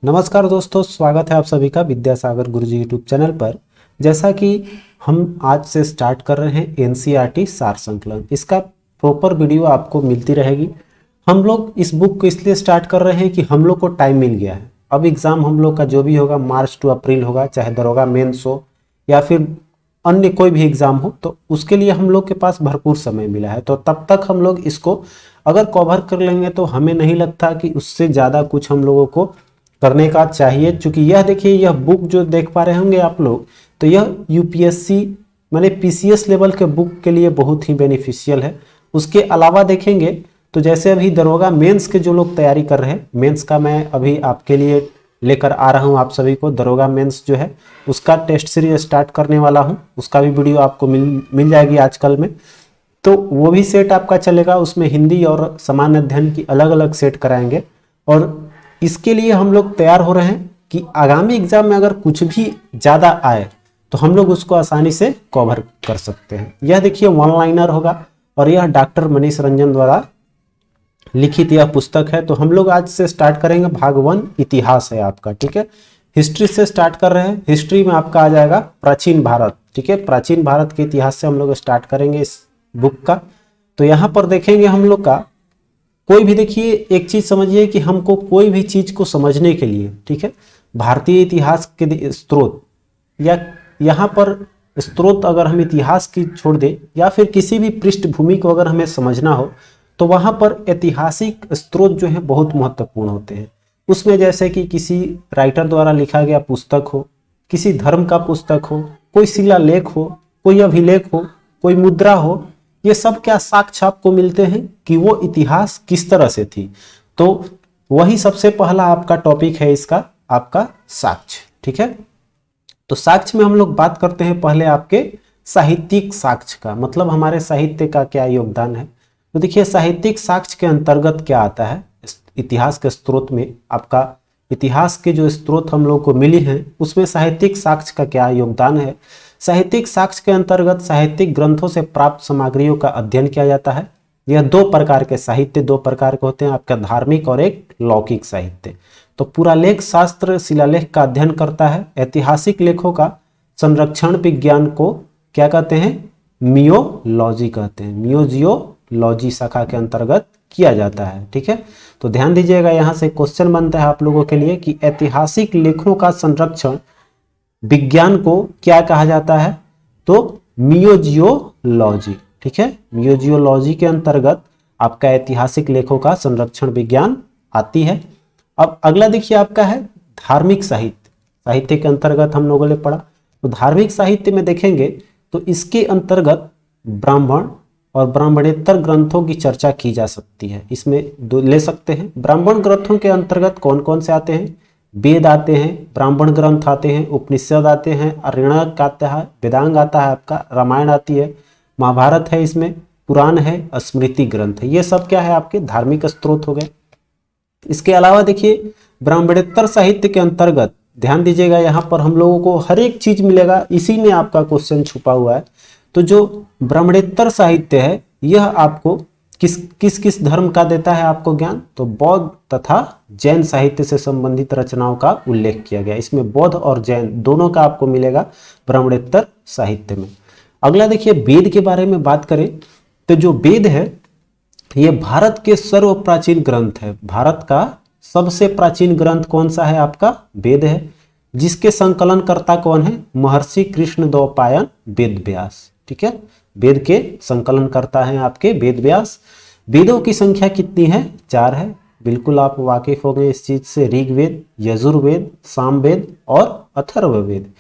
नमस्कार दोस्तों, स्वागत है आप सभी का विद्यासागर गुरुजी यूट्यूब चैनल पर। जैसा कि हम आज से स्टार्ट कर रहे हैं एनसीईआरटी सार संकलन, इसका प्रॉपर वीडियो आपको मिलती रहेगी। हम लोग इस बुक को इसलिए स्टार्ट कर रहे हैं कि हम लोग को टाइम मिल गया है। अब एग्ज़ाम हम लोग का जो भी होगा मार्च टू अप्रैल होगा, चाहे दरोगा मेंस हो या फिर अन्य कोई भी एग्ज़ाम हो, तो उसके लिए हम लोग के पास भरपूर समय मिला है। तो तब तक हम लोग इसको अगर कवर कर लेंगे तो हमें नहीं लगता कि उससे ज़्यादा कुछ हम लोगों को करने का चाहिए। चूंकि यह देखिए, यह बुक जो देख पा रहे होंगे आप लोग, तो यह यूपीएससी माने पीसीएस लेवल के बुक के लिए बहुत ही बेनिफिशियल है। उसके अलावा देखेंगे तो जैसे अभी दरोगा मेंस के जो लोग तैयारी कर रहे हैं, मेंस का मैं अभी आपके लिए लेकर आ रहा हूं आप सभी को। दरोगा मेंस जो है उसका टेस्ट सीरीज स्टार्ट करने वाला हूं, उसका भी वीडियो आपको मिल जाएगी आजकल में। तो वो भी सेट आपका चलेगा, उसमें हिंदी और सामान्य अध्ययन की अलग अलग सेट कराएंगे। और इसके लिए हम लोग तैयार हो रहे हैं कि आगामी एग्जाम में अगर कुछ भी ज़्यादा आए तो हम लोग उसको आसानी से कवर कर सकते हैं। यह देखिए वन लाइनर होगा और यह डॉक्टर मनीष रंजन द्वारा लिखित यह पुस्तक है। तो हम लोग आज से स्टार्ट करेंगे। भाग 1 इतिहास है आपका, ठीक है। हिस्ट्री से स्टार्ट कर रहे हैं। हिस्ट्री में आपका आ जाएगा प्राचीन भारत, ठीक है। प्राचीन भारत के इतिहास से हम लोग स्टार्ट करेंगे इस बुक का। तो यहाँ पर देखेंगे हम लोग का कोई भी, देखिए एक चीज समझिए कि हमको कोई भी चीज को समझने के लिए, ठीक है, भारतीय इतिहास के स्रोत या यहाँ पर स्रोत अगर हम इतिहास की छोड़ दें या फिर किसी भी पृष्ठभूमि को अगर हमें समझना हो तो वहाँ पर ऐतिहासिक स्रोत जो है बहुत महत्वपूर्ण होते हैं। उसमें जैसे कि किसी राइटर द्वारा लिखा गया पुस्तक हो, किसी धर्म का पुस्तक हो, कोई शिलालेख हो, कोई अभिलेख हो, कोई मुद्रा हो, ये सब क्या साक्ष्य आपको मिलते हैं कि वो इतिहास किस तरह से थी। तो वही सबसे पहला आपका टॉपिक है इसका, आपका साक्ष्य, ठीक है। तो साक्ष्य में हम लोग बात करते हैं पहले आपके साहित्यिक साक्ष्य का, मतलब हमारे साहित्य का क्या योगदान है। तो देखिए साहित्यिक साक्ष्य के अंतर्गत क्या आता है। इतिहास के स्रोत में आपका इतिहास के जो स्रोत हम लोग को मिली हैं उसमें साहित्यिक साक्ष्य का क्या योगदान है। साहित्यिक साक्ष्य के अंतर्गत साहित्यिक ग्रंथों से प्राप्त सामग्रियों का अध्ययन किया जाता है। यह दो प्रकार के साहित्य, दो प्रकार के होते हैं, आपका धार्मिक और एक लौकिक साहित्य। तो पुरालेख शास्त्र शिलालेख का अध्ययन करता है। ऐतिहासिक लेखों का संरक्षण विज्ञान को क्या कहते हैं, मियोलॉजी कहते हैं। मियोजियोलॉजी शाखा के अंतर्गत किया जाता है, ठीक है। तो ध्यान दीजिएगा, यहाँ से क्वेश्चन बनता है आप लोगों के लिए कि ऐतिहासिक लेखों का संरक्षण विज्ञान को क्या कहा जाता है, तो मियोजियोलॉजी, ठीक है। मियोजियोलॉजी के अंतर्गत आपका ऐतिहासिक लेखों का संरक्षण विज्ञान आती है। अब अगला देखिए आपका है धार्मिक साहित्य। साहित्य के अंतर्गत हम लोगों ने पढ़ा, तो धार्मिक साहित्य में देखेंगे तो इसके अंतर्गत ब्राह्मण और ब्राह्मणेतर ग्रंथों की चर्चा की जा सकती है। इसमें ले सकते हैं ब्राह्मण ग्रंथों के अंतर्गत कौन कौन से आते हैं, वेद आते हैं, ब्राह्मण ग्रंथ आते हैं, उपनिषद आते हैं, आरण्यक आता है, वेदांग आता है, आपका रामायण आती है, महाभारत है, इसमें पुराण है, स्मृति ग्रंथ है। ये सब क्या है, आपके धार्मिक स्रोत हो गए। इसके अलावा देखिए ब्राह्मणेतर साहित्य के अंतर्गत ध्यान दीजिएगा, यहाँ पर हम लोगों को हर एक चीज मिलेगा, इसी में आपका क्वेश्चन छुपा हुआ है। तो जो ब्राह्मणेतर साहित्य है यह आपको किस किस धर्म का देता है आपको ज्ञान, तो बौद्ध तथा जैन साहित्य से संबंधित रचनाओं का उल्लेख किया गया। इसमें बौद्ध और जैन दोनों का आपको मिलेगा ब्राह्मणेतर साहित्य में। अगला देखिए वेद के बारे में बात करें तो जो वेद है ये भारत के सर्व प्राचीन ग्रंथ है। भारत का सबसे प्राचीन ग्रंथ कौन सा है, आपका वेद है, जिसके संकलनकर्ता कौन है, महर्षि कृष्णद्वैपायन वेद व्यास, ठीक है। वेद के संकलनकर्ता हैं आपके वेद व्यास। वेदों की संख्या कितनी है, 4 है। बिल्कुल आप वाकिफ हो गए इस चीज से, ऋग्वेद, यजुर्वेद, सामवेद और अथर्ववेद।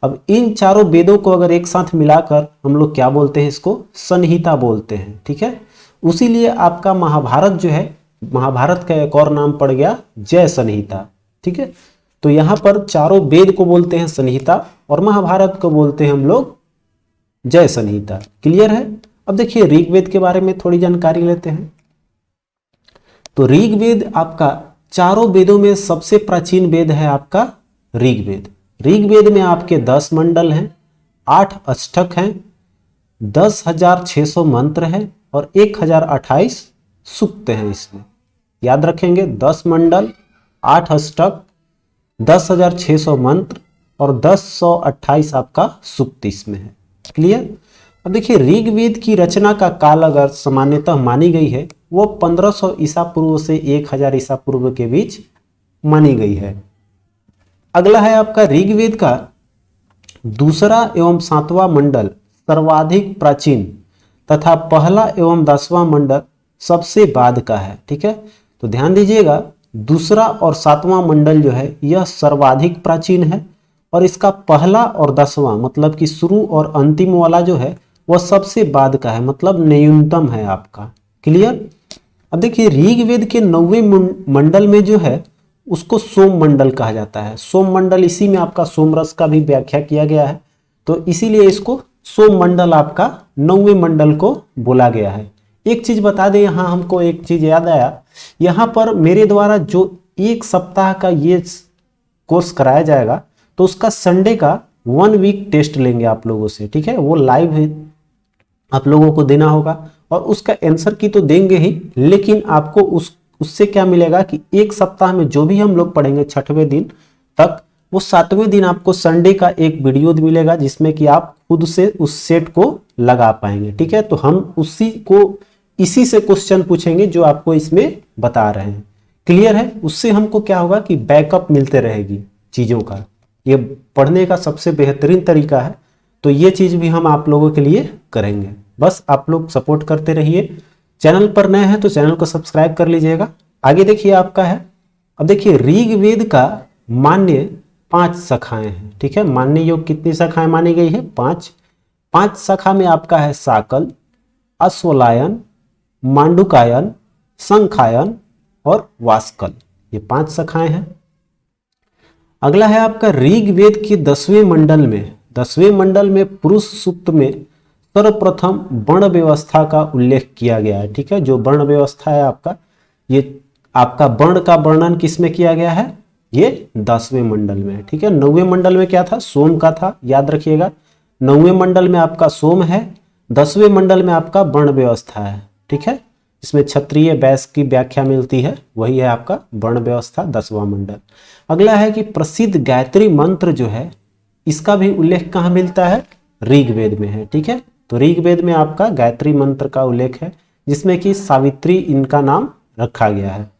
अब इन चारों वेदों को अगर एक साथ मिलाकर हम लोग क्या बोलते हैं, इसको संहिता बोलते हैं, ठीक है। उसीलिए आपका महाभारत जो है, महाभारत का एक और नाम पड़ गया जय संहिता, ठीक है। तो यहाँ पर चारों वेद को बोलते हैं संहिता और महाभारत को बोलते हैं हम लोग जय संहिता। क्लियर है। अब देखिए ऋग्वेद के बारे में थोड़ी जानकारी लेते हैं। तो ऋग्वेद आपका चारों वेदों में सबसे प्राचीन वेद है आपका ऋग्वेद। ऋग्वेद में आपके 10 मंडल हैं, 8 अष्टक हैं, 10,600 मंत्र हैं और 1028 सूक्त हैं। इसमें याद रखेंगे 10 मंडल, 8 अष्टक, 10,600 मंत्र और 10,128 आपका सूक्त इसमें है। क्लियर। अब देखिए ऋग्वेद की रचना का काल अगर सामान्यतः मानी गई है वो 1500 ईसा पूर्व से 1000 ईसा पूर्व के बीच मानी गई है। अगला है आपका ऋग्वेद का दूसरा एवं 7वां मंडल सर्वाधिक प्राचीन तथा पहला एवं 10वां मंडल सबसे बाद का है। ठीक है, तो ध्यान दीजिएगा दूसरा और 7वां मंडल जो है यह सर्वाधिक प्राचीन है और इसका पहला और 10वां मतलब कि शुरू और अंतिम वाला जो है वह सबसे बाद का है, मतलब न्यूनतम है आपका। क्लियर। अब देखिए ऋग्वेद के 9वें मंडल में जो है उसको सोम मंडल कहा जाता है। सोम मंडल इसी में आपका सोमरस का भी व्याख्या किया गया है, तो इसीलिए इसको सोम मंडल आपका 9वें मंडल को बोला गया है। एक चीज बता दें, यहाँ हमको एक चीज याद आया, यहाँ पर मेरे द्वारा जो एक सप्ताह का ये कोर्स कराया जाएगा तो उसका संडे का 1 वीक टेस्ट लेंगे आप लोगों से। ठीक है, वो लाइव है, आप लोगों को देना होगा और उसका आंसर की तो देंगे ही, लेकिन आपको उससे क्या मिलेगा कि एक सप्ताह में जो भी हम लोग पढ़ेंगे 6वें दिन तक, वो 7वें दिन आपको संडे का एक वीडियो मिलेगा जिसमें कि आप खुद से उस सेट को लगा पाएंगे। ठीक है, तो हम इसी से क्वेश्चन पूछेंगे जो आपको इसमें बता रहे हैं। क्लियर है। उससे हमको क्या होगा कि बैकअप मिलते रहेगी चीजों का, ये पढ़ने का सबसे बेहतरीन तरीका है। तो ये चीज भी हम आप लोगों के लिए करेंगे, बस आप लोग सपोर्ट करते रहिए। चैनल पर नए हैं तो चैनल को सब्सक्राइब कर लीजिएगा। आगे देखिए आपका है, अब देखिए ऋग्वेद का मान्य 5 शाखाएं हैं। ठीक है, मान्य योग कितनी शाखाएं मानी गई है? 5। 5 शाखा में आपका है साकल, अश्वलायन, मांडुकायन, शंखायन और वास्कल, ये 5 शाखाएं हैं। अगला है आपका ऋग्वेद के 10वें मंडल में पुरुष सूक्त में सर्वप्रथम वर्ण व्यवस्था का उल्लेख किया गया है। ठीक है, जो वर्ण व्यवस्था है आपका, ये आपका वर्ण का वर्णन किसमें किया गया है? ये 10वें मंडल में। ठीक है, 9वें मंडल में क्या था? सोम का था, याद रखिएगा। 9वें मंडल में आपका सोम है, 10वें मंडल में आपका वर्ण व्यवस्था है। ठीक है, इसमें क्षत्रिय वैश्य की व्याख्या मिलती है, वही है आपका वर्ण व्यवस्था 10वां मंडल। अगला है कि प्रसिद्ध गायत्री मंत्र जो है इसका भी उल्लेख कहाँ मिलता है? ऋग्वेद में है। ठीक है, तो ऋग्वेद में आपका गायत्री मंत्र का उल्लेख है जिसमें कि सावित्री इनका नाम रखा गया है।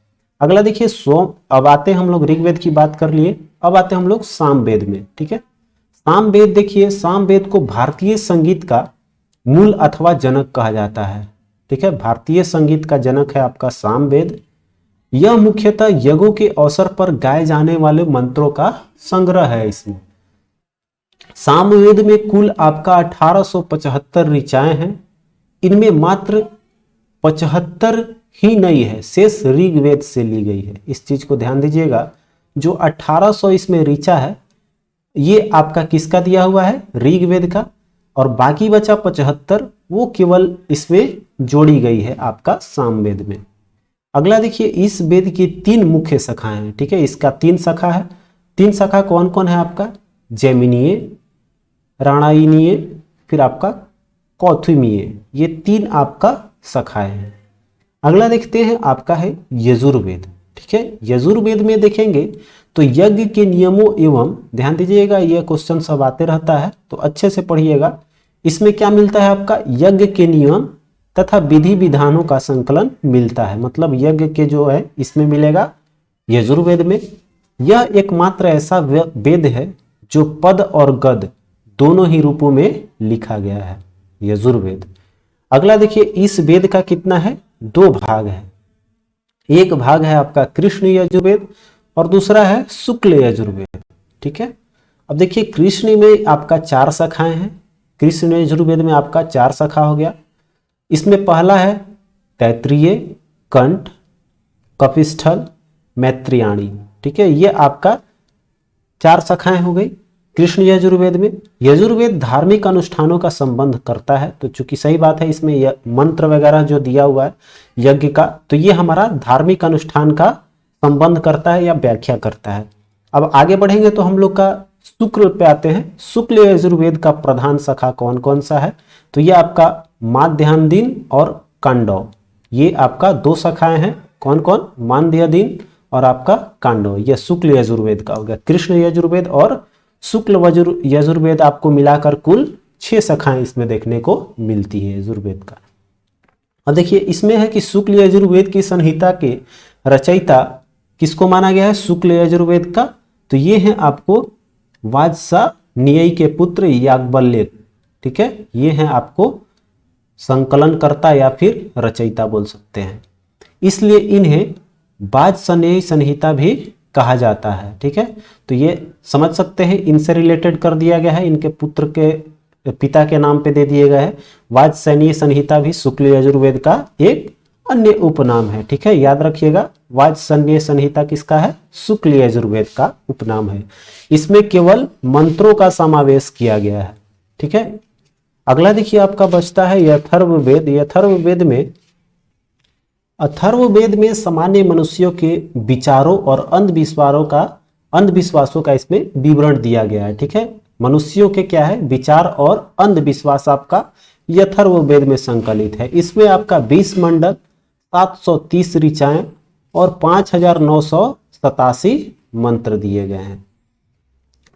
अगला देखिए सोम। अब आते हम लोग ऋग्वेद की बात कर लिए, अब आते हम लोग सामवेद में। ठीक है, सामवेद देखिए, सामवेद को भारतीय संगीत का मूल अथवा जनक कहा जाता है। ठीक है, भारतीय संगीत का जनक है आपका सामवेद। यह मुख्यतः यज्ञों के अवसर पर गाए जाने वाले मंत्रों का संग्रह है। इसमें सामवेद में कुल आपका 1875 ऋचाएं हैं, इनमें मात्र 75 ही नई है, शेष ऋग्वेद से ली गई है। इस चीज को ध्यान दीजिएगा, जो 1800 इसमें ऋचा है ये आपका किसका दिया हुआ है? ऋग्वेद का, और बाकी बचा 75 वो केवल इसमें जोड़ी गई है आपका सामवेद में। अगला देखिए, इस वेद की 3 मुख्य शाखाएं हैं। ठीक है, इसका 3 शाखा है। 3 शाखा कौन कौन है आपका? जैमिनीय, राणायनीय, फिर आपका कौथुमीय, ये 3 आपका शाखाएं हैं। अगला देखते हैं आपका है यजुर्वेद। ठीक है, यजुर्वेद में देखेंगे तो यज्ञ के नियमों एवं, ध्यान दीजिएगा ये क्वेश्चन सब आते रहता है तो अच्छे से पढ़िएगा। इसमें क्या मिलता है आपका? यज्ञ के नियम तथा विधि विधानों का संकलन मिलता है, मतलब यज्ञ के जो है इसमें मिलेगा यजुर्वेद में। यह एकमात्र ऐसा वेद है जो पद और गद दोनों ही रूपों में लिखा गया है, यजुर्वेद। अगला देखिए, इस वेद का कितना है? 2 भाग है। एक भाग है आपका कृष्ण यजुर्वेद और दूसरा है शुक्ल यजुर्वेद। ठीक है, अब देखिए कृष्ण में आपका 4 शाखाएं हैं। कृष्ण यजुर्वेद में आपका 4 शाखा हो गया। इसमें पहला है तैत्तिरीय, कंठ, कपिस्थल, मैत्रेयी। ठीक है, ये आपका 4 शाखाएं हो गई कृष्ण यजुर्वेद में। यजुर्वेद धार्मिक अनुष्ठानों का संबंध करता है, तो चूंकि सही बात है इसमें मंत्र वगैरह जो दिया हुआ है यज्ञ का, तो ये हमारा धार्मिक अनुष्ठान का संबंध करता है या व्याख्या करता है। अब आगे बढ़ेंगे तो हम लोग का शुक्ल पे आते हैं। शुक्ल यजुर्वेद का प्रधान शाखा कौन कौन सा है? तो ये आपका माध्यान्ह दिन और कांडव, ये आपका 2 शाखाएं हैं। कौन कौन? माध्यान्ह दिन और आपका कांडव, यह शुक्ल यजुर्वेद का हो गया। कृष्ण यजुर्वेद और शुक्ल यजुर्वेद आपको मिलाकर कुल 6 शाखाएं इसमें देखने को मिलती है यजुर्वेद का। अब देखिए इसमें है कि शुक्ल यजुर्वेद की संहिता के रचयिता किसको माना गया है, शुक्ल यजुर्वेद का, तो ये है आपको वाजसानेयी के पुत्र याज्ञवल्क्य, ठीक है, ये है आपको संकलनकर्ता या फिर रचयिता बोल सकते हैं, इसलिए इन्हें वाजसानेयी संहिता भी कहा जाता है, ठीक है। तो ये समझ सकते हैं, इनसे रिलेटेड कर दिया गया है, इनके पुत्र के पिता के नाम पे दे दिए गए हैं। वाजसानेयी संहिता भी शुक्ल यजुर्वेद का एक अन्य उपनाम है, ठीक है, याद रखिएगा। वाजसानेयी संहिता किसका है, शुक्ल यजुर्वेद का उपनाम है। इसमें केवल मंत्रों का समावेश किया गया है, ठीक है। अगला देखिए आपका बचता है अथर्ववेद। अथर्ववेद में सामान्य मनुष्यों के विचारों और अंधविश्वासों का इसमें विवरण दिया गया है, ठीक है। मनुष्यों के क्या है विचार और अंधविश्वास आपका अथर्ववेद में संकलित है। इसमें आपका 20 मंडल, 730 ऋचाएं और 5987 मंत्र दिए गए हैं।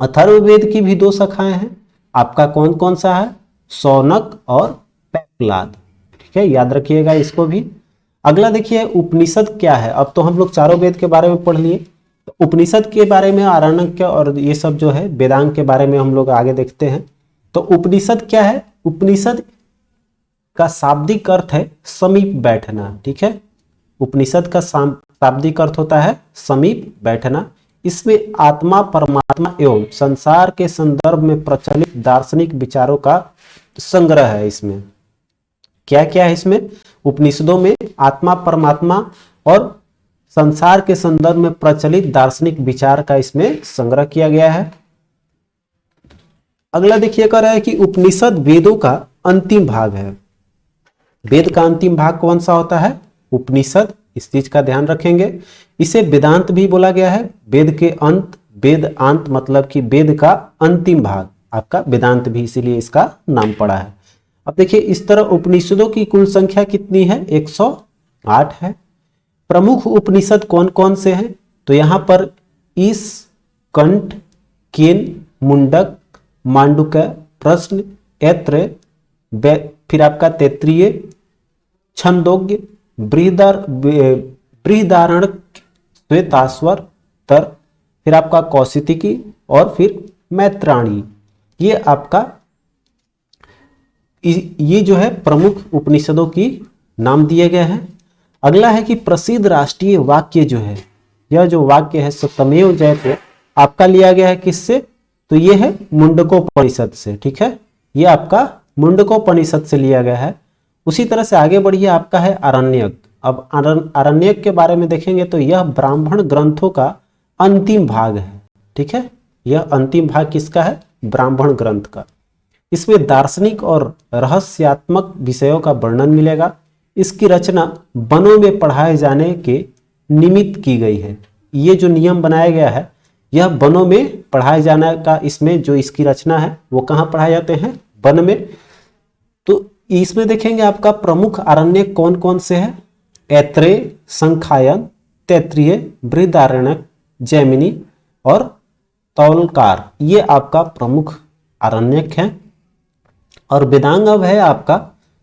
अथर्ववेद की भी 2 शाखाएं हैं, आपका कौन कौन सा है, शौनक और पैपलाद, ठीक है, याद रखिएगा इसको भी। अगला देखिए उपनिषद क्या है। अब तो हम लोग चारों वेद के बारे में पढ़ लिए, तो उपनिषद के बारे में, आरण्यक और ये सब जो है वेदांग के बारे में हम लोग आगे देखते हैं। तो उपनिषद क्या है, उपनिषद का शाब्दिक अर्थ है समीप बैठना, ठीक है। उपनिषद का शाब्दिक अर्थ होता है समीप बैठना। इसमें आत्मा, परमात्मा एवं संसार के संदर्भ में प्रचलित दार्शनिक विचारों का संग्रह है। इसमें क्या क्या है, इसमें उपनिषदों में आत्मा, परमात्मा और संसार के संदर्भ में प्रचलित दार्शनिक विचार का इसमें संग्रह किया गया है। अगला देखिए कह रहा है कि उपनिषद वेदों का अंतिम भाग है। वेद का अंतिम भाग कौन सा होता है, उपनिषद, इस चीज का ध्यान रखेंगे। इसे वेदांत भी बोला गया है, वेद के अंत, वेद अंत मतलब कि वेद का अंतिम भाग आपका वेदांत भी, इसीलिए इसका नाम पड़ा है। अब देखिए इस तरह उपनिषदों की कुल संख्या कितनी है, 108 है। प्रमुख उपनिषद कौन कौन से हैं, तो यहां पर ईश, कंठ, केन, मुंडक, मांडुक्य, प्रश्न, ऐत्र, फिर आपका तैत्तिरीय, छंदोग्य, बृहदारण्यक, श्वेताश्वर, तर, फिर आपका कौशितिकी और फिर मैत्राणी। ये आपका ये जो है प्रमुख उपनिषदों की नाम दिए गए हैं। अगला है कि प्रसिद्ध राष्ट्रीय वाक्य जो है, यह जो वाक्य है सत्यमेव जयते, आपका लिया गया है किससे, तो ये है मुंडकोपनिषद से, ठीक है, ये आपका मुंडकोपनिषद से लिया गया है। उसी तरह से आगे बढ़िए, आपका है आरण्यक। अब आरण्यक के बारे में देखेंगे तो यह ब्राह्मण ग्रंथों का अंतिम भाग है, ठीक है, यह अंतिम भाग किसका है, ब्राह्मण ग्रंथ का। इसमें दार्शनिक और रहस्यात्मक विषयों का वर्णन मिलेगा। इसकी रचना वनों में पढ़ाए जाने के निमित्त की गई है। ये जो नियम बनाया गया है यह वनों में पढ़ाए जाने का, इसमें जो इसकी रचना है वो कहाँ पढ़ाए जाते हैं, वन में। तो इसमें देखेंगे आपका प्रमुख आरण्य कौन कौन से हैं, ऐत्रेय, संखायन, तैत्तिरीय, बृहदारण्यक, जैमिनी और तौलकार, ये आपका प्रमुख आरण्यक है। और वेदांग अब है आपका,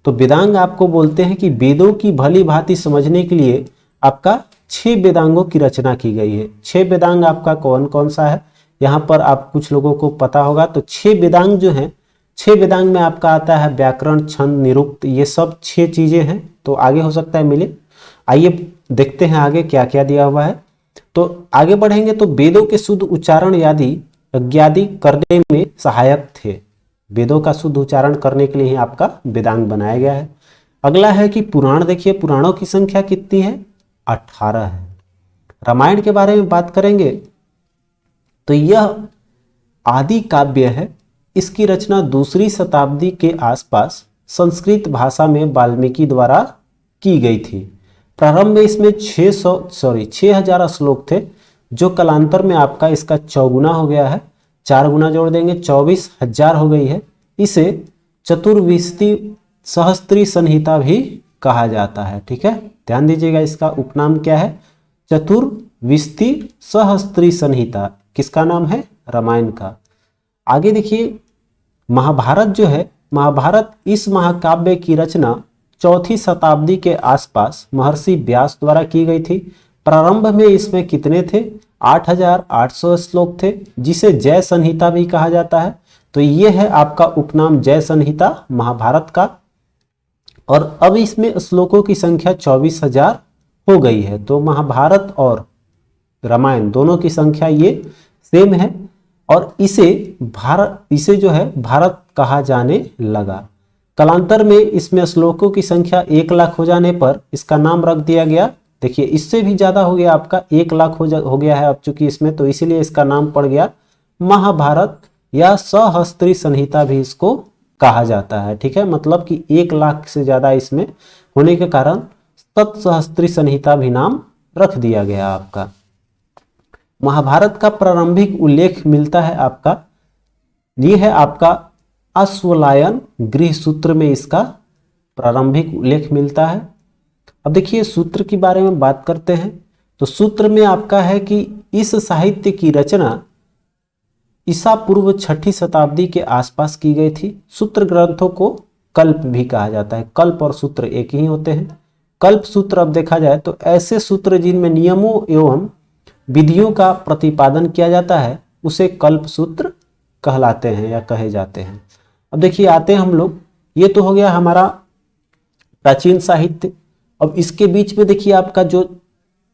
तो वेदांग आपको बोलते हैं कि वेदों की भली भांति समझने के लिए आपका 6 वेदांगों की रचना की गई है। 6 वेदांग आपका कौन कौन सा है, यहाँ पर आप कुछ लोगों को पता होगा। तो 6 वेदांग जो हैं, 6 वेदांग में आपका आता है व्याकरण, छंद, निरुक्त, ये सब 6 चीजें हैं। तो आगे हो सकता है मिले, आइए देखते हैं आगे क्या क्या दिया हुआ है। तो आगे बढ़ेंगे तो वेदों के शुद्ध उच्चारण यज्ञादि करने में सहायक थे। वेदों का शुद्ध उच्चारण करने के लिए ही आपका वेदांग बनाया गया है। अगला है कि पुराण, देखिए पुराणों की संख्या कितनी है, 18 है। रामायण के बारे में बात करेंगे तो यह आदि काव्य है। इसकी रचना 2री शताब्दी के आसपास संस्कृत भाषा में वाल्मीकि द्वारा की गई थी। प्रारंभ में इसमें 6000 श्लोक थे, जो कालांतर में आपका इसका 4 गुना हो गया है। 4 गुना जोड़ देंगे 24,000 हो गई है। इसे चतुर्विंशति सहस्त्री संहिता भी कहा जाता है, ठीक है, ध्यान दीजिएगा। इसका उपनाम क्या है, चतुर्विंशति विस्तृत सहस्त्री संहिता, किसका नाम है? रामायण का। आगे देखिए महाभारत जो है, महाभारत इस महाकाव्य की रचना 4वीं शताब्दी के आसपास महर्षि व्यास द्वारा की गई थी। प्रारंभ में इसमें कितने थे? 8800 श्लोक थे, जिसे जय संहिता भी कहा जाता है। तो ये है आपका उपनाम जय संहिता महाभारत का। और अब इसमें श्लोकों की संख्या 24,000 हो गई है। तो महाभारत और रामायण दोनों की संख्या ये सेम है और इसे जो है भारत कहा जाने लगा। कालांतर में इसमें श्लोकों की संख्या 1 लाख हो जाने पर इसका नाम रख दिया गया। देखिए इससे भी ज्यादा हो गया, आपका 1 लाख हो गया है अब चूंकि इसमें, तो इसीलिए इसका नाम पड़ गया महाभारत या सहस्त्री संहिता भी इसको कहा जाता है। ठीक है, मतलब कि 1 लाख से ज्यादा इसमें होने के कारण सतसहस्त्री संहिता भी नाम रख दिया गया आपका। महाभारत का प्रारंभिक उल्लेख मिलता है आपका, ये है आपका अश्वलायन गृह सूत्र में इसका प्रारंभिक उल्लेख मिलता है। अब देखिए सूत्र के बारे में बात करते हैं। तो सूत्र में आपका है कि इस साहित्य की रचना ईसा पूर्व 6वीं शताब्दी के आसपास की गई थी। सूत्र ग्रंथों को कल्प भी कहा जाता है। कल्प और सूत्र एक ही होते हैं। कल्प सूत्र अब देखा जाए तो ऐसे सूत्र जिनमें नियमों एवं विधियों का प्रतिपादन किया जाता है उसे कल्प सूत्र कहलाते हैं या कहे जाते हैं। अब देखिए आते हैं हम लोग, ये तो हो गया हमारा प्राचीन साहित्य। अब इसके बीच में देखिए आपका जो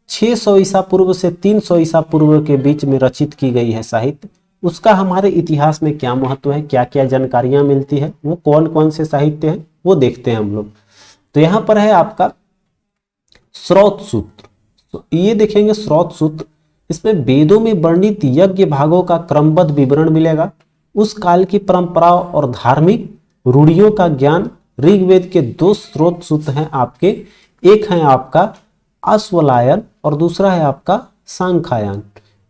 600 ईसा पूर्व से 300 ईसा पूर्व के बीच में रचित की गई है साहित्य, उसका हमारे इतिहास में क्या महत्व है, क्या क्या जानकारियां मिलती है, वो कौन कौन से साहित्य हैं वो देखते हैं हम लोग। तो यहाँ पर है आपका स्रोत सूत्र। तो ये देखेंगे स्रोत सूत्र, इसमें वेदों में वर्णित यज्ञ भागों का क्रमबद्ध विवरण मिलेगा। उस काल की परंपराओं और धार्मिक रूढ़ियों का ज्ञान। ऋग्वेद के 2 स्रोत सूत्र हैं आपके, एक है आपका अश्वलायन और दूसरा है आपका सांख्यायन।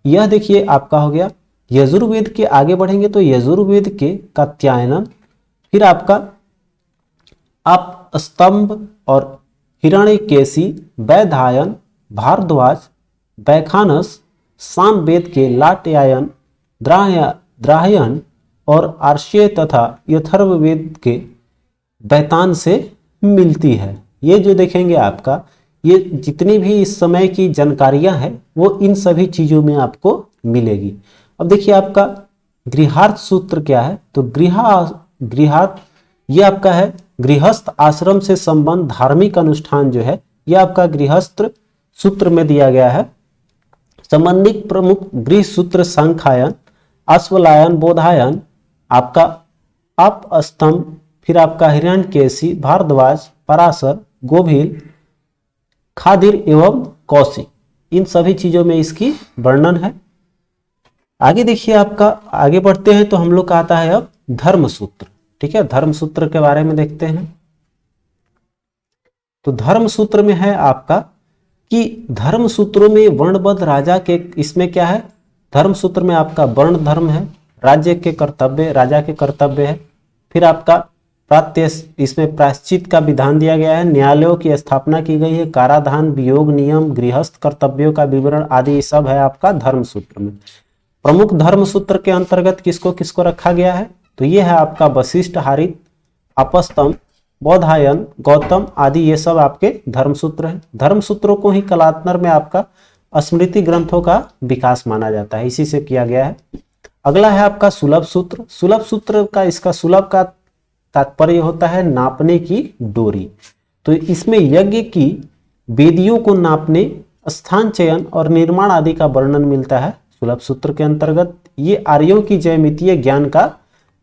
यह देखिए आपका हो गया। यजुर्वेद के आगे बढ़ेंगे तो यजुर्वेद के कात्यायन, फिर आपका अपस्तंभ और हिरण्यकेशी, वैधायन, भारद्वाज, वैखानस, सामवेद के लाटयायन, द्राहयन और आर्ष्य तथा यथर्ववेद के बैतान से मिलती है। ये जो देखेंगे आपका, ये जितनी भी इस समय की जानकारियां हैं वो इन सभी चीजों में आपको मिलेगी। अब देखिए आपका गृहार्थ सूत्र क्या है? तो गृहार्थ ये आपका है गृहस्थ आश्रम से संबंध धार्मिक अनुष्ठान जो है, ये आपका गृहस्थ सूत्र में दिया गया है। संबंधित प्रमुख गृह सूत्र सांख्यायन, अश्वलायन, बोधायन, आपका अपस्तंभ, फिर आपका हिरण्यकेशी, भारद्वाज, पराशर, गोभिल, खादिर एवं कौशिक, इन सभी चीजों में इसकी वर्णन है। आगे देखिए आपका, आगे बढ़ते हैं तो हम लोग का आता है अब धर्म सूत्र। ठीक है, धर्म सूत्र के बारे में देखते हैं। तो धर्म सूत्र में है आपका कि धर्म सूत्रों में वर्णबद्ध राजा के, इसमें क्या है, धर्म सूत्र में आपका वर्ण धर्म है, राज्य के कर्तव्य, राजा के कर्तव्य है। फिर आपका इसमें प्रायश्चित का विधान दिया गया है, न्यायालयों की स्थापना की गई है, काराधान, वियोग नियम, गृहस्थ कर्तव्यों का विवरण आदि सब है आपका धर्म सूत्र में। प्रमुख धर्म सूत्र के अंतर्गत किसको किसको रखा गया है? तो ये है आपका वशिष्ठ, हारित, अपस्तंभ, बोधायन, गौतम आदि, ये सब आपके धर्म सूत्र हैं। धर्म सूत्रों को ही कालांतर में आपका स्मृति ग्रंथों का विकास माना जाता है, इसी से किया गया है। अगला है आपका सुलभ सूत्र। सुलभ सूत्र का, इसका सुलभ का तात्पर्य होता है नापने की डोरी। तो इसमें यज्ञ की वेदियों को नापने, स्थान चयन और निर्माण आदि का वर्णन मिलता है सुलभ सूत्र के अंतर्गत। ये आर्यों की ज्यामितीय ज्ञान का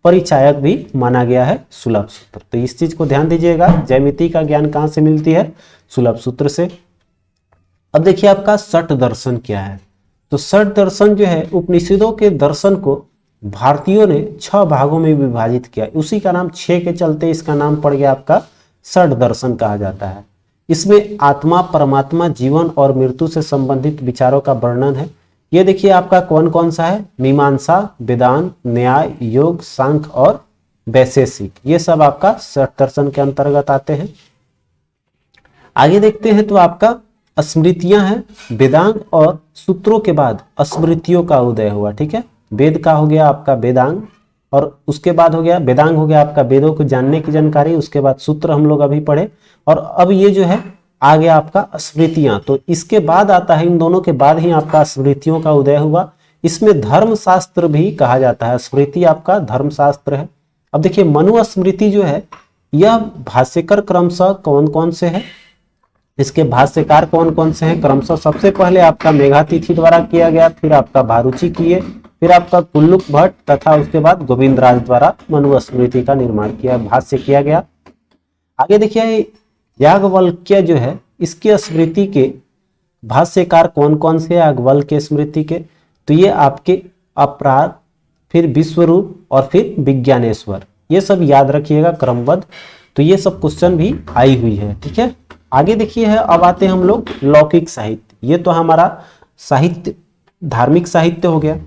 परिचायक भी माना गया है सुलभ सूत्र। तो इस चीज को ध्यान दीजिएगा, ज्यामिति का ज्ञान कहां से मिलती है? सुलभ सूत्र से। अब देखिए आपका षट दर्शन क्या है? तो षट दर्शन जो है उपनिषदों के दर्शन को भारतीयों ने 6 भागों में विभाजित किया, उसी का नाम 6 के चलते इसका नाम पड़ गया आपका षट दर्शन कहा जाता है। इसमें आत्मा, परमात्मा, जीवन और मृत्यु से संबंधित विचारों का वर्णन है। ये देखिए आपका कौन कौन सा है? मीमांसा, वेदांत, न्याय, योग, सांख्य और वैशेषिक, ये सब आपका षट दर्शन के अंतर्गत आते हैं। आगे देखते हैं तो आपका स्मृतियां हैं, वेदांग और सूत्रों के बाद स्मृतियों का उदय हुआ। ठीक है, वेद का हो गया आपका वेदांग, और उसके बाद हो गया वेदांग, हो गया आपका वेदों को जानने की जानकारी, उसके बाद सूत्र हम लोग अभी पढ़े, और अब ये जो है आ गया आपका स्मृतियां। तो इसके बाद आता है, इन दोनों के बाद ही आपका स्मृतियों का उदय हुआ। इसमें धर्मशास्त्र भी कहा जाता है, स्मृति आपका धर्मशास्त्र है। अब देखिए मनुस्मृति जो है यह भाष्यकर क्रमशः कौन कौन से है, इसके भाष्यकार कौन कौन से हैं क्रमशः, सबसे पहले आपका मेघातिथि द्वारा किया गया, फिर आपका भारुचि किए, फिर आपका कुल्लुक भट्ट, तथा उसके बाद गोविंदराज द्वारा मनुस्मृति का निर्माण किया, भाष्य किया गया। आगे देखिए याज्ञवल्क्य जो है इसके स्मृति के भाष्यकार कौन कौन से, याज्ञवल्क्य स्मृति के, तो ये आपके अपराध, फिर विश्वरूप और फिर विज्ञानेश्वर, ये सब याद रखिएगा क्रमबद्ध। तो ये सब क्वेश्चन भी आई हुई है। ठीक है, आगे देखिए है, अब आते हैं हम लोग लौकिक साहित्य। ये तो हमारा साहित्य धार्मिक साहित्य हो गया।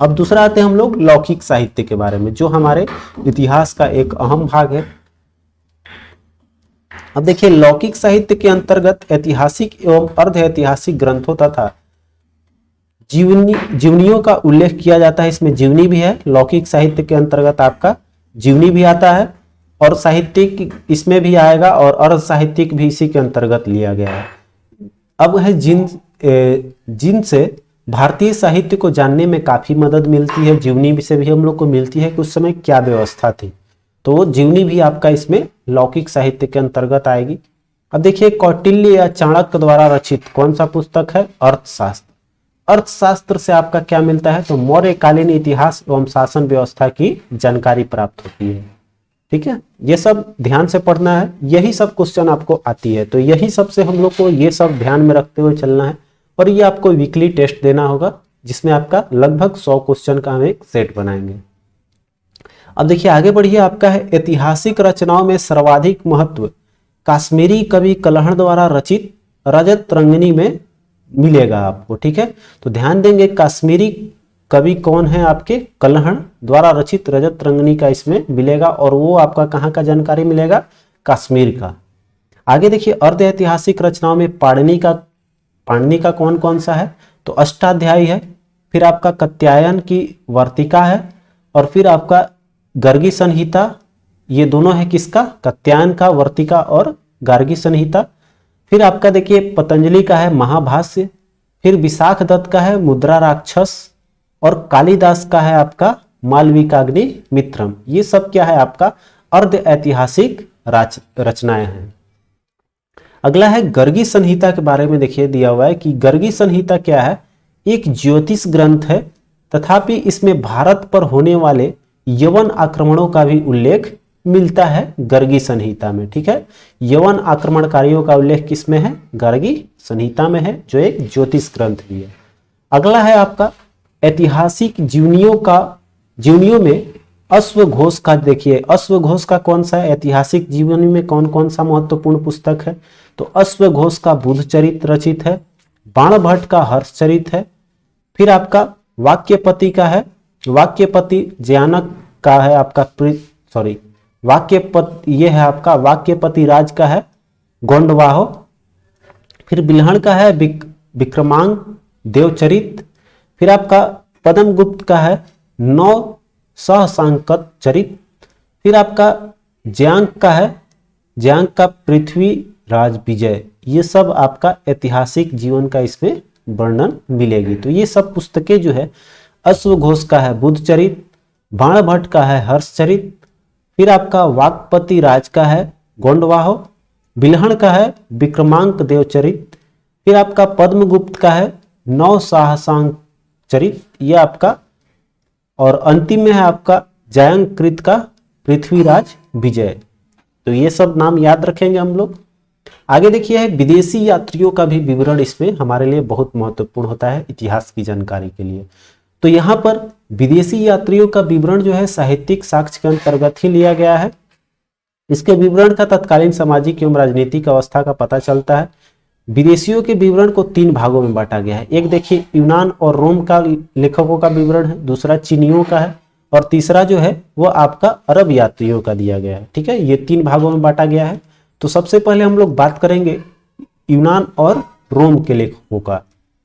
अब दूसरा आते हैं हम लोग लौकिक साहित्य के बारे में, जो हमारे इतिहास का एक अहम भाग है। अब देखिए लौकिक साहित्य के अंतर्गत ऐतिहासिक एवं अर्ध ऐतिहासिक ग्रंथों तथा जीवनियों का उल्लेख किया जाता है। इसमें जीवनी भी है, लौकिक साहित्य के अंतर्गत आपका जीवनी भी आता है, और साहित्यिक इसमें भी आएगा, और अर्ध साहित्यिक भी इसी के अंतर्गत लिया गया है। अब है जिनसे भारतीय साहित्य को जानने में काफी मदद मिलती है, जीवनी से भी हम लोग को मिलती है कि उस समय क्या व्यवस्था थी, तो जीवनी भी आपका इसमें लौकिक साहित्य के अंतर्गत आएगी। अब देखिए कौटिल्य या चाणक्य द्वारा रचित कौन सा पुस्तक है, अर्थशास्त्र। अर्थशास्त्र से आपका क्या मिलता है, तो मौर्यकालीन इतिहास एवं शासन व्यवस्था की जानकारी प्राप्त होती है। ठीक है, ये सब ध्यान से पढ़ना है, यही सब क्वेश्चन आपको आती है, तो यही सबसे हम लोग को ये सब ध्यान में रखते हुए चलना है। और ये आपको वीकली टेस्ट देना होगा, जिसमें आपका लगभग 100 क्वेश्चन का हम एक सेट बनाएंगे। अब देखिए आगे बढ़िए, आपका है ऐतिहासिक रचनाओं में सर्वाधिक महत्व काश्मीरी कवि कलहण द्वारा रचित रजत रंगनी में मिलेगा आपको। ठीक है, तो ध्यान देंगे काश्मीरी कवि कौन है, आपके कलहण द्वारा रचित रजत रंगनी का इसमें मिलेगा, और वो आपका कहाँ का जानकारी मिलेगा, कश्मीर का। आगे देखिए अर्ध ऐतिहासिक रचनाओं में पाणिनि का कौन कौन सा है, तो अष्टाध्यायी है, फिर आपका कात्यायन की वर्तिका है, और फिर आपका गर्गी संहिता, ये दोनों है किसका, कात्यायन का, वर्तिका और गार्गी संहिता। फिर आपका देखिए पतंजलि का है महाभाष्य, फिर विशाख दत्त का है मुद्रा राक्षस, और कालिदास का है आपका मालविकाग्नि मित्रम। ये सब क्या है आपका अर्ध ऐतिहासिक रचनाएं हैं। अगला है गर्गी संहिता के बारे में देखिए दिया हुआ है कि गर्गी संहिता क्या है, एक ज्योतिष ग्रंथ है, तथापि इसमें भारत पर होने वाले यवन आक्रमणों का भी उल्लेख मिलता है गर्गी संहिता में। ठीक है, यवन आक्रमणकारियों का उल्लेख किसमें है, गर्गी संहिता में है, जो एक ज्योतिष ग्रंथ भी है। अगला है आपका ऐतिहासिक जीवनियों में अश्वघोष का। देखिए अश्वघोष का कौन सा ऐतिहासिक जीवनी में कौन कौन सा महत्वपूर्ण पुस्तक है, तो अश्वघोष का बुधचरित रचित है, बाणभट्ट का हर्षचरित है, फिर आपका वाक्यपति का है, वाक्यपति जयानक का है आपका ये है आपका वाक्यपति राज का है गोंडवाहो, फिर बिल्हण का है विक्रमांक देवचरित, फिर आपका पद्मगुप्त का है नौ सहसांकत चरित, फिर आपका जयांक का पृथ्वी राज विजय। ये सब आपका ऐतिहासिक जीवन का इसमें वर्णन मिलेगी। तो ये सब पुस्तकें जो है अश्वघोष का है बुधचरित, बाणभट्ट का है हर्षचरित, फिर आपका वाक्पति राज का है गोंडवाहो, बिल्हण का है विक्रमांक देवचरित, फिर आपका पद्मगुप्त का है नौ साहसांक चरित, ये आपका, और अंतिम में है आपका जयांकृत का पृथ्वीराज विजय। तो ये सब नाम याद रखेंगे हम लोग। आगे देखिए है विदेशी यात्रियों का भी विवरण इसमें हमारे लिए बहुत महत्वपूर्ण होता है इतिहास की जानकारी के लिए। तो यहाँ पर विदेशी यात्रियों का विवरण जो है साहित्यिक साक्ष्य के अंतर्गत ही लिया गया है। इसके विवरण का तत्कालीन सामाजिक एवं राजनीतिक अवस्था का पता चलता है। विदेशियों के विवरण को 3 भागों में बांटा गया है। एक देखिए यूनान और रोम का लेखकों का विवरण है, दूसरा चीनियों का है, और तीसरा जो है वो आपका अरब यात्रियों का दिया गया है। ठीक है, ये 3 भागों में बांटा गया है। तो सबसे पहले हम लोग बात करेंगे यूनान और रोम के लेखकों का।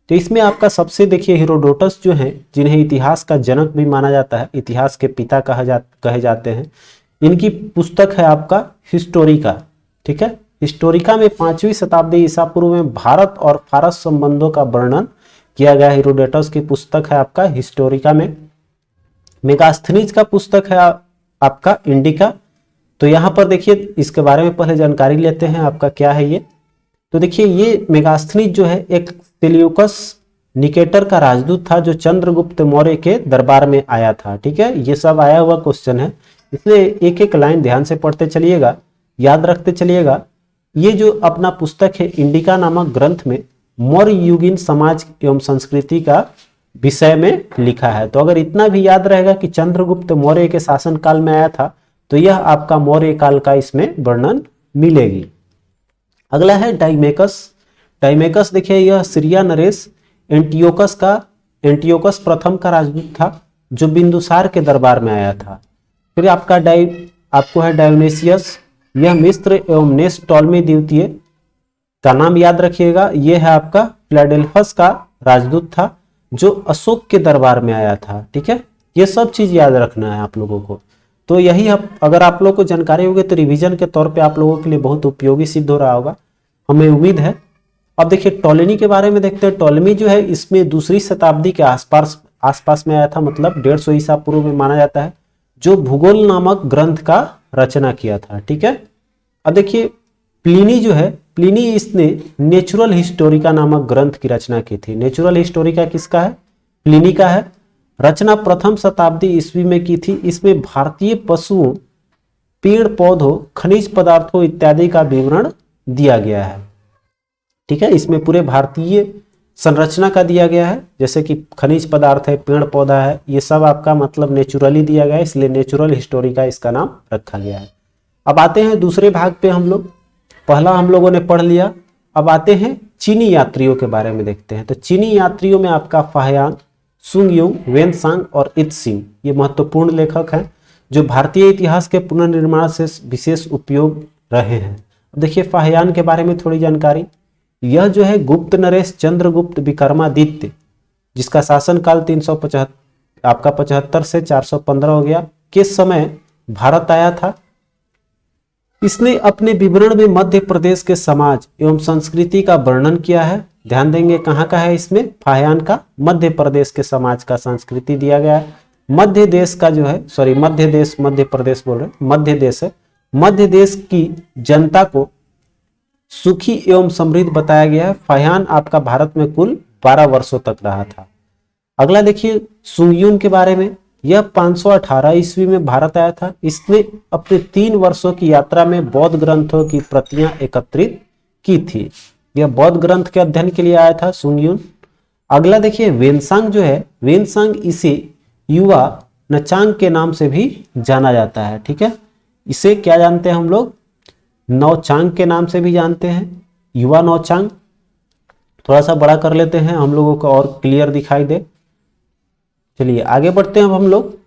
तो इसमें आपका सबसे देखिए हेरोडोटस जो हैं, जिन्हें इतिहास का जनक भी माना जाता है, इतिहास के पिता कहे जाते हैं, इनकी पुस्तक है आपका हिस्टोरिका। ठीक है, हिस्टोरिका में 5वीं शताब्दी ईसा पूर्व में भारत और फारस संबंधों का वर्णन किया गया। हेरोडोटस की पुस्तक है आपका हिस्टोरिका में। मेगास्थनीज का पुस्तक है आपका इंडिका। तो यहाँ पर देखिए इसके बारे में पहले जानकारी लेते हैं, आपका क्या है ये। तो देखिए ये मेगास्थनीज जो है एक सेल्यूकस निकेटर का राजदूत था जो चंद्रगुप्त मौर्य के दरबार में आया था। ठीक है, ये सब आया हुआ क्वेश्चन है, इसलिए एक एक लाइन ध्यान से पढ़ते चलिएगा, याद रखते चलिएगा। ये जो अपना पुस्तक है इंडिका नामक ग्रंथ में मौर्य युगीन समाज एवं संस्कृति का विषय में लिखा है। तो अगर इतना भी याद रहेगा कि चंद्रगुप्त मौर्य के शासन काल में आया था, तो यह आपका मौर्य काल का इसमें वर्णन मिलेगी। अगला है डाइमेकस। डाइमेकस देखिए यह सीरिया नरेश एंटियोकस प्रथम का राजदूत था जो बिंदुसार के दरबार में आया था। फिर आपको है डायोनेसियस, यह मिस्र एवं नेस टॉलमी द्वितीय का नाम याद रखिएगा। यह है आपका फिलाडेल्फस का राजदूत था जो अशोक के दरबार में आया था। ठीक है, ये सब चीज याद रखना है आप लोगों को। तो यही अगर आप लोगों को जानकारी होगी तो रिवीजन के तौर पे आप लोगों के लिए बहुत उपयोगी सिद्ध हो रहा होगा, हमें उम्मीद है। अब देखिए टॉलेमी के बारे में देखते हैं। टॉलेमी जो है इसमें 2री शताब्दी के आसपास में आया था, मतलब 150 ईसा पूर्व में माना जाता है, जो भूगोल नामक ग्रंथ का रचना किया था। ठीक है, अब देखिए प्लिनी जो है, प्लिनी इसने नेचुरल हिस्टोरिका नामक ग्रंथ की रचना की थी। नेचुरल हिस्टोरिका किसका है? प्लिनी का है। रचना प्रथम शताब्दी ईस्वी में की थी। इसमें भारतीय पशुओं, पेड़ पौधों, खनिज पदार्थों इत्यादि का विवरण दिया गया है। ठीक है, इसमें पूरे भारतीय संरचना का दिया गया है, जैसे कि खनिज पदार्थ है, पेड़ पौधा है, ये सब आपका मतलब नेचुरली दिया गया है, इसलिए नेचुरल हिस्टोरिका इसका नाम रखा गया है। अब आते हैं दूसरे भाग पे हम लोग। पहला हम लोगों ने पढ़ लिया, अब आते हैं चीनी यात्रियों के बारे में देखते हैं। तो चीनी यात्रियों में आपका फाहियान, सुंगयुंग, वेनसांग और इत्सिंग ये महत्वपूर्ण लेखक हैं जो भारतीय इतिहास के पुनर्निर्माण से विशेष उपयोग रहे हैं। अब देखिए फाहियान के बारे में थोड़ी जानकारी। यह जो है गुप्त नरेश चंद्रगुप्त विक्रमादित्य, जिसका शासनकाल 375 से 415 हो गया, के समय भारत आया था। इसने अपने विवरण में मध्य प्रदेश के समाज एवं संस्कृति का वर्णन किया है। ध्यान देंगे कहाँ का है इसमें, फाहियान का मध्य प्रदेश के समाज का संस्कृति दिया गया है। मध्य देश का जो है, सॉरी मध्य प्रदेश बोल रहे, मध्य देश है। मध्य देश की जनता को सुखी एवं समृद्ध बताया गया है। फाहियान आपका भारत में कुल 12 वर्षों तक रहा था। अगला देखिए सुंगयुन के बारे में। यह 518 ईस्वी में भारत आया था। इसने अपने 3 वर्षों की यात्रा में बौद्ध ग्रंथों की प्रतियां एकत्रित की थी। यह बौद्ध ग्रंथ के अध्ययन के लिए आया था सुंगयुन। अगला देखिए वेनसांग जो है, वेनसांग इसे युवा नचांग के नाम से भी जाना जाता है। ठीक है, इसे क्या जानते हैं हम लोग, नौचांग के नाम से भी जानते हैं, युवा नौचांग। थोड़ा सा बड़ा कर लेते हैं हम लोगों को और क्लियर दिखाई दे। चलिए आगे बढ़ते हैं अब हम लोग।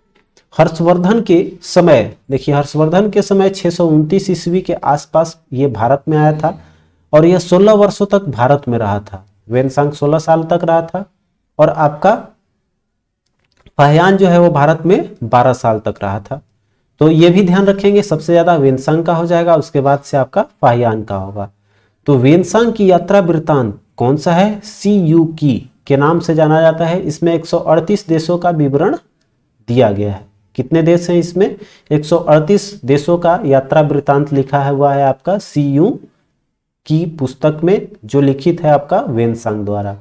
हर्षवर्धन के समय, देखिए हर्षवर्धन के समय 629 ईस्वी के आसपास ये भारत में आया था और यह 16 वर्षों तक भारत में रहा था। वेनसांग 16 साल तक रहा था और आपका फाहियान जो है वो भारत में 12 साल तक रहा था। तो ये भी ध्यान रखेंगे, सबसे ज्यादा वेनसांग का हो जाएगा, उसके बाद से आपका फाहियान का होगा। तो वेनसांग की यात्रा वृत्तांत कौन सा है, सी यू की के नाम से जाना जाता है। इसमें 138 देशों का विवरण दिया गया है। कितने देश हैं इसमें, 138 देशों का यात्रा वृत्तांत लिखा हुआ है आपका सी यू की पुस्तक में, जो लिखित है आपका वेनसांग द्वारा।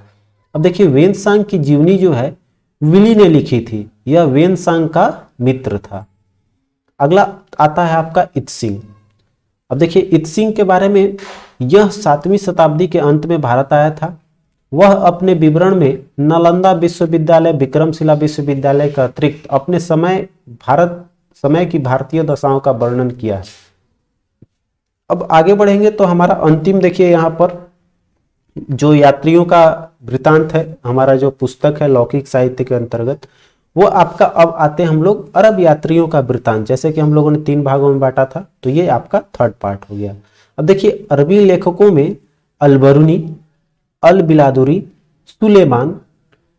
अब देखिए वेनसांग की जीवनी जो है विली ने लिखी थी, यह वेनसांग का मित्र था। अगला आता है आपका इत्सिंग। अब देखिए इत्सिंग के बारे में, यह 7वीं शताब्दी के अंत में भारत आया था। वह अपने विवरण में नालंदा विश्वविद्यालय, विक्रमशिला विश्वविद्यालय का अतिरिक्त अपने समय की भारतीय दशाओं का वर्णन किया है। अब आगे बढ़ेंगे तो हमारा अंतिम देखिए यहाँ पर जो यात्रियों का वृत्तांत है, हमारा जो पुस्तक है लौकिक साहित्य के अंतर्गत, वो आपका अब आते हैं हम लोग अरब यात्रियों का वृत्तांत। जैसे कि हम लोगों ने 3 भागों में बांटा था, तो ये आपका 3rd पार्ट हो गया। अब देखिए अरबी लेखकों में अल बरूनी, अल बिलादुरी, सुलेमान,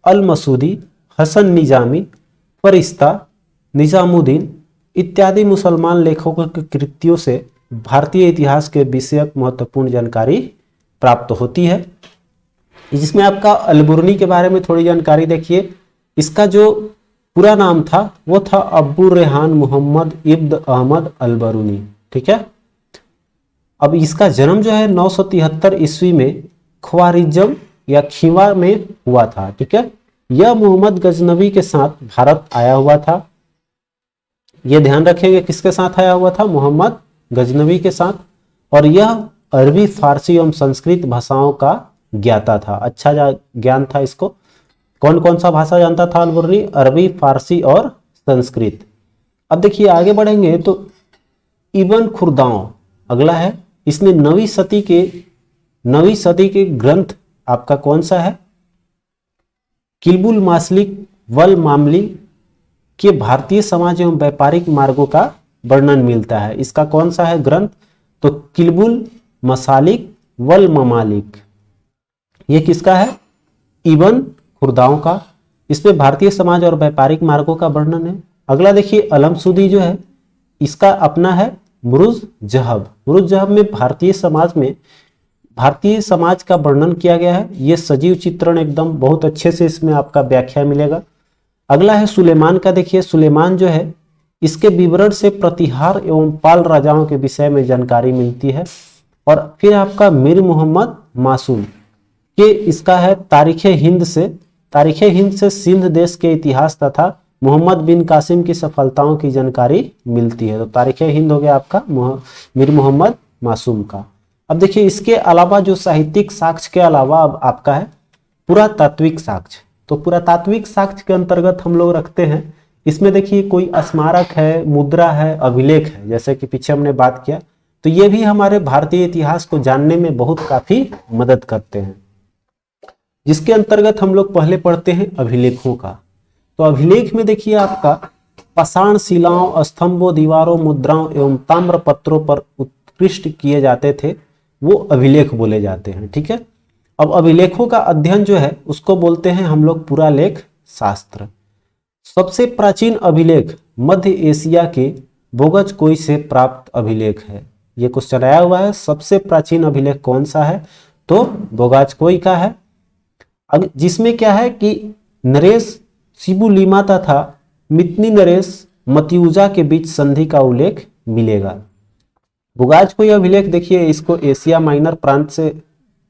अल मसूदी, हसन निजामी, फरिश्ता, निजामुद्दीन इत्यादि मुसलमान लेखकों की कृतियों से भारतीय इतिहास के विषयक महत्वपूर्ण जानकारी प्राप्त होती है। जिसमें आपका अलबुर्नी के बारे में थोड़ी जानकारी देखिए। इसका जो पूरा नाम था वो था अब्बू रेहान मोहम्मद इब्न अहमद अलबरूनी। ठीक है। अब इसका जन्म जो है 973 ईस्वी में ख्वारिज्म या खीवा में हुआ था। ठीक है। यह मोहम्मद गजनवी के साथ भारत आया हुआ था। यह ध्यान रखेंगे किसके साथ आया हुआ था? मोहम्मद गजनवी के साथ। और यह अरबी, फारसी एवं संस्कृत भाषाओं का ज्ञाता था। अच्छा ज्ञान था इसको। कौन कौन सा भाषा जानता था अलबुर्नी? अरबी, फारसी और संस्कृत। अब देखिए आगे बढ़ेंगे तो इब्न खुर्दाओं अगला है। इसने 9वीं सदी के ग्रंथ आपका कौन सा है? किल्बुल मासलिक वल मामली के भारतीय समाज एवं व्यापारिक मार्गों का वर्णन मिलता है। इसका कौन सा है ग्रंथ? तो किल्बुल मसालिक वल ममालिक। ये किसका है? इब्न खुर्दाओं का। इसमें भारतीय समाज और व्यापारिक मार्गों का वर्णन है। अगला देखिए अलमसूदी जो है इसका अपना है मुरुज जहब। मुरुज जहब में भारतीय समाज का वर्णन किया गया है। ये सजीव चित्रण एकदम बहुत अच्छे से इसमें आपका व्याख्या मिलेगा। अगला है सुलेमान का। देखिए सुलेमान जो है इसके विवरण से प्रतिहार एवं पाल राजाओं के विषय में जानकारी मिलती है। और फिर आपका मीर मोहम्मद मासूम के इसका है तारीख हिंद से सिंध देश के इतिहास तथा मोहम्मद बिन कासिम की सफलताओं की जानकारी मिलती है। तो तारीख हिंद हो गया आपका मीर मोहम्मद मासूम का। अब देखिए इसके अलावा जो साहित्यिक साक्ष्य के अलावा अब आपका है पुरातात्विक साक्ष्य। तो पुरातात्विक साक्ष्य के अंतर्गत हम लोग रखते हैं इसमें देखिए कोई स्मारक है, मुद्रा है, अभिलेख है, जैसे कि पीछे हमने बात किया। तो ये भी हमारे भारतीय इतिहास को जानने में बहुत काफी मदद करते हैं। जिसके अंतर्गत हम लोग पहले पढ़ते हैं अभिलेखों का। तो अभिलेख में देखिए आपका पाषाण शिलाओं, स्तंभों, दीवारों, मुद्राओं एवं ताम्र पत्रों पर उत्कृष्ट किए जाते थे वो अभिलेख बोले जाते हैं। ठीक है। अब अभिलेखों का अध्ययन जो है उसको बोलते हैं हम लोग पुरालेख शास्त्र। सबसे प्राचीन अभिलेख मध्य एशिया के बोगजकोई से प्राप्त अभिलेख है। ये क्वेश्चन आया हुआ है। सबसे प्राचीन अभिलेख कौन सा है? तो बोगाजकोई का है। जिसमें क्या है कि नरेश सिबुलिमा तथा मितनी नरेश मतियुजा के बीच संधि का उल्लेख मिलेगा। बोगाजकोई अभिलेख देखिए इसको एशिया माइनर प्रांत से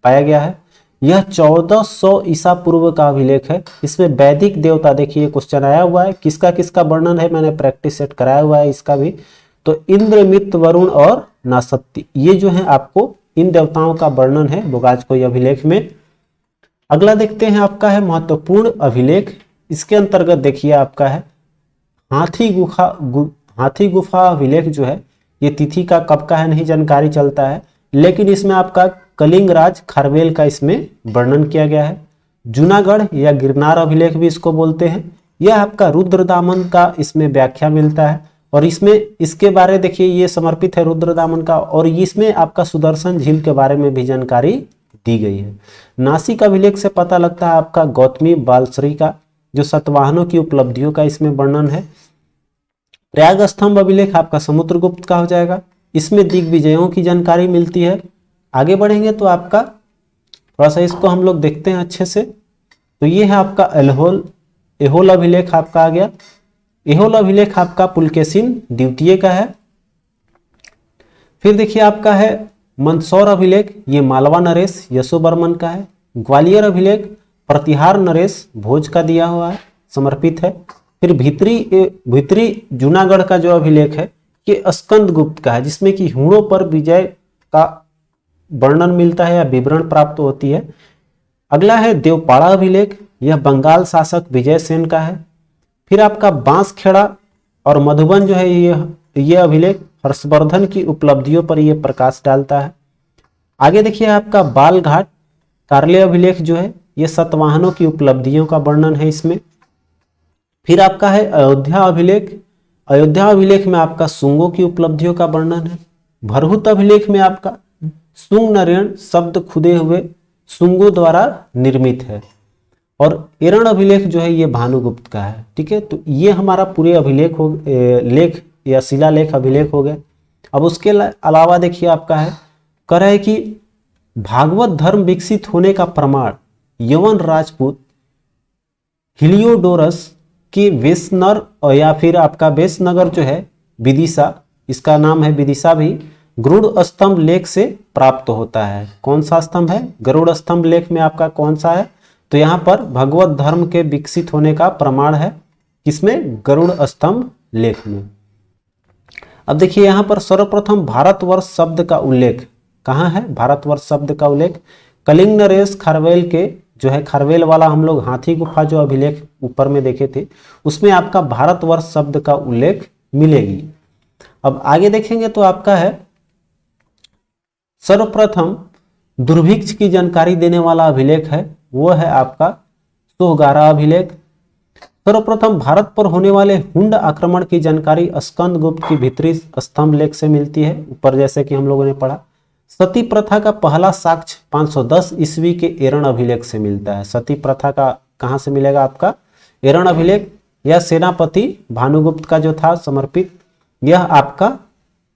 पाया गया है। यह 1400 ईसा पूर्व का अभिलेख है। इसमें वैदिक देवता देखिए क्वेश्चन आया हुआ है। किसका किसका वर्णन है? मैंने प्रैक्टिस सेट कराया हुआ है इसका भी। तो इंद्र, मित्र, वरुण और नासत्ती ये जो है आपको इन देवताओं का वर्णन है बोगाजकोई अभिलेख में। अगला देखते हैं आपका है महत्वपूर्ण अभिलेख। इसके अंतर्गत देखिए आपका है हाथी गुफा अभिलेख जो है ये तिथि का कब का है नहीं जानकारी चलता है, लेकिन इसमें आपका कलिंग राज खारवेल का इसमें वर्णन किया गया है। जूनागढ़ या गिरनार अभिलेख भी इसको बोलते हैं। यह आपका रुद्रदामन का इसमें व्याख्या मिलता है और इसमें इसके बारे देखिए ये समर्पित है रुद्रदामन का। और इसमें आपका सुदर्शन झील के बारे में भी जानकारी दी गई है। नासिक अभिलेख से पता लगता है आपका गौतमी बालश्री का जो सतवाहनों की उपलब्धियों का इसमें वर्णन है। प्रयाग स्तंभ अभिलेख आपका समुद्रगुप्त का हो जाएगा। इसमें दिग्विजयों की जानकारी मिलती है। आगे बढ़ेंगे तो आपका थोड़ा सा इसको हम लोग देखते हैं अच्छे से। तो ये है आपका एहोल अभिलेख आपका आ गया। एहोल अभिलेख आपका पुलकेशिन द्वितीय का है। फिर देखिए आपका है मंदसौर अभिलेख, ये मालवा नरेश यशोवर्मन का है। ग्वालियर अभिलेख प्रतिहार नरेश भोज का दिया हुआ है, समर्पित है। फिर भीतरी जूनागढ़ का जो अभिलेख है ये स्कंद गुप्त का है, जिसमें कि हुणों पर विजय का वर्णन मिलता है या विवरण प्राप्त होती है। अगला है देवपाड़ा अभिलेख, यह बंगाल शासक विजय सेन का है। फिर आपका बांसखेड़ा और मधुबन जो है ये अभिलेख हर्षवर्धन की उपलब्धियों पर यह प्रकाश डालता है। आगे देखिए आपका बालघाट कार्ले अभिलेख जो है ये सतवाहनों की उपलब्धियों का वर्णन है इसमें। फिर आपका है अयोध्या अभिलेख। अयोध्या अभिलेख में आपका शुंगों की उपलब्धियों का वर्णन है। भरहुत अभिलेख में आपका शुंग नरेण शब्द खुदे हुए शुंगों द्वारा निर्मित है। और एरण अभिलेख जो है ये भानुगुप्त का है। ठीक है, तो ये हमारा पूरे अभिलेख हो लेख या शिलालेख अभिलेख हो गए। अब उसके अलावा देखिए आपका है कह रहा है कि भागवत धर्म विकसित होने का प्रमाण यवन राजपूत हिलियोडोरस के वेसनर या फिर आपका वेसनगर जो है विदिशा, इसका नाम है विदिशा भी, गरुड़ स्तंभ लेख से प्राप्त होता है। कौन सा स्तंभ है? गरुड़ स्तंभ लेख में आपका कौन सा है? तो यहां पर भगवत धर्म के विकसित होने का प्रमाण है किसमें? गरुड़ स्तंभ लेख में। अब देखिए यहां पर सर्वप्रथम भारतवर्ष शब्द का उल्लेख कहां है? भारतवर्ष शब्द का उल्लेख कलिंग नरेश खारवेल के जो है, खारवेल वाला हम लोग हाथी गुफा जो अभिलेख ऊपर में देखे थे उसमें आपका भारतवर्ष शब्द का उल्लेख मिलेगी। अब आगे देखेंगे तो आपका है सर्वप्रथम दुर्भिक्ष की जानकारी देने वाला अभिलेख है, वो है आपका सोहगारा अभिलेख। सर्वप्रथम भारत पर होने वाले हुंड आक्रमण की जानकारी स्कंद गुप्त की भीतरी स्तंभ लेख से मिलती है, ऊपर जैसे कि हम लोगों ने पढ़ा। सती प्रथा का पहला साक्ष्य 510 ईस्वी के एरण अभिलेख से मिलता है। सती प्रथा का कहां से मिलेगा? आपका एरण अभिलेख या सेनापति भानुगुप्त का जो था समर्पित, यह आपका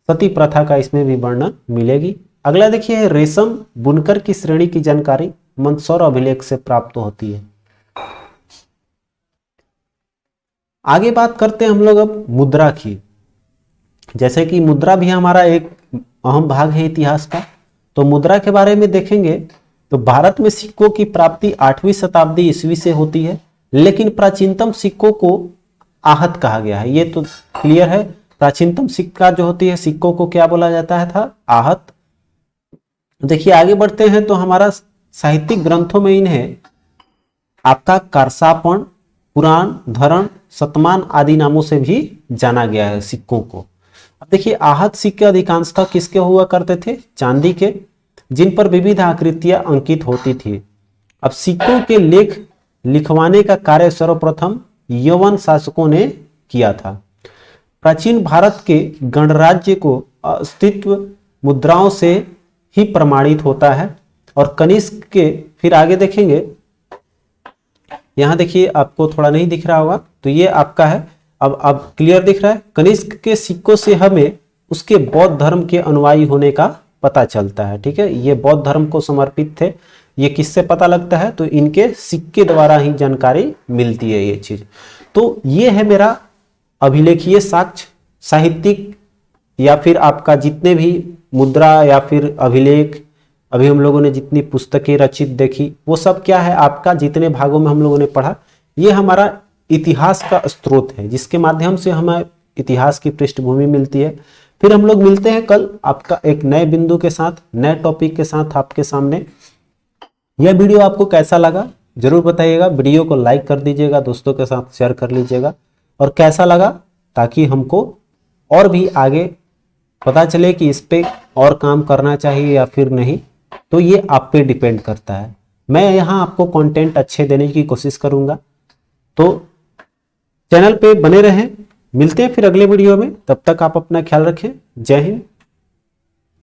सती प्रथा का इसमें भी वर्णन मिलेगी। अगला देखिए रेशम बुनकर की श्रेणी की जानकारी मंदसौर अभिलेख से प्राप्त होती है। आगे बात करते हैं हम लोग अब मुद्रा की। जैसे कि मुद्रा भी हमारा एक अहम भाग है इतिहास का, तो मुद्रा के बारे में देखेंगे तो भारत में सिक्कों की प्राप्ति 8वीं शताब्दी ईस्वी से होती है, लेकिन प्राचीनतम सिक्कों को आहत कहा गया है। ये तो क्लियर है, प्राचीनतम सिक्का जो होती है सिक्कों को क्या बोला जाता है था? आहत। देखिए आगे बढ़ते हैं तो हमारा साहित्यिक ग्रंथों में इन्हें आपका कारसापण, पुराण, धरण, शतमान आदि नामों से भी जाना गया है सिक्कों को। अब देखिए आहत सिक्के अधिकांशतः किसके हुआ करते थे? चांदी के, जिन पर विविध आकृतियां अंकित होती थी। अब सिक्कों के लेख लिखवाने का कार्य सर्वप्रथम यवन शासकों ने किया था। प्राचीन भारत के गणराज्य को अस्तित्व मुद्राओं से ही प्रमाणित होता है। और कनिष्क के, फिर आगे देखेंगे, यहां देखिए आपको थोड़ा नहीं दिख रहा होगा तो ये आपका है, अब क्लियर दिख रहा है। कनिष्क के सिक्कों से हमें उसके बौद्ध धर्म के अनुयायी होने का पता चलता है। ठीक है, ये बौद्ध धर्म को समर्पित थे। ये किससे पता लगता है? तो इनके सिक्के द्वारा ही जानकारी मिलती है ये चीज। तो ये है मेरा अभिलेखीय साक्ष्य, साहित्यिक या फिर आपका जितने भी मुद्रा या फिर अभिलेख, अभी हम लोगों ने जितनी पुस्तकें रचित देखी वो सब क्या है आपका, जितने भागों में हम लोगों ने पढ़ा, ये हमारा इतिहास का स्रोत है जिसके माध्यम से हमें इतिहास की पृष्ठभूमि मिलती है। फिर हम लोग मिलते हैं कल आपका एक नए बिंदु के साथ, नए टॉपिक के साथ आपके सामने। यह वीडियो आपको कैसा लगा जरूर बताइएगा। वीडियो को लाइक कर दीजिएगा, दोस्तों के साथ शेयर कर लीजिएगा, और कैसा लगा ताकि हमको और भी आगे पता चले कि इस पे और काम करना चाहिए या फिर नहीं, तो ये आप पे डिपेंड करता है। मैं यहाँ आपको कंटेंट अच्छे देने की कोशिश करूंगा, तो चैनल पे बने रहें। मिलते हैं फिर अगले वीडियो में, तब तक आप अपना ख्याल रखें। जय हिंद।